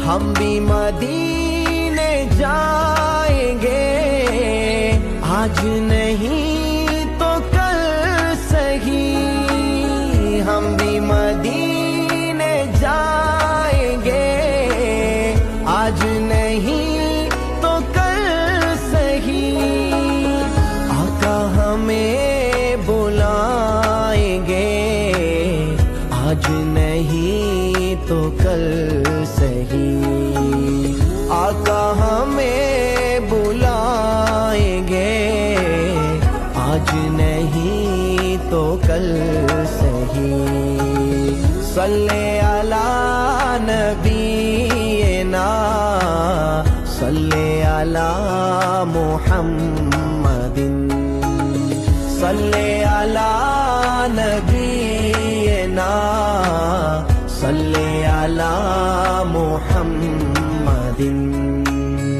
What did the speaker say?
ہم بھی مدینے جائیں گے، آج نہیں تو کل سہی، ہم بھی مدینے جائیں گے، آج نہیں تو کل سہی، آقا ہمیں بلائیں گے، آج نہیں تو کل سہی، آقا ہمیں بلائیں گے، آج نہیں تو کل سہی، صلی علی نبینا صلی علی محمد، صلی علی نبینا صلی علی محمد۔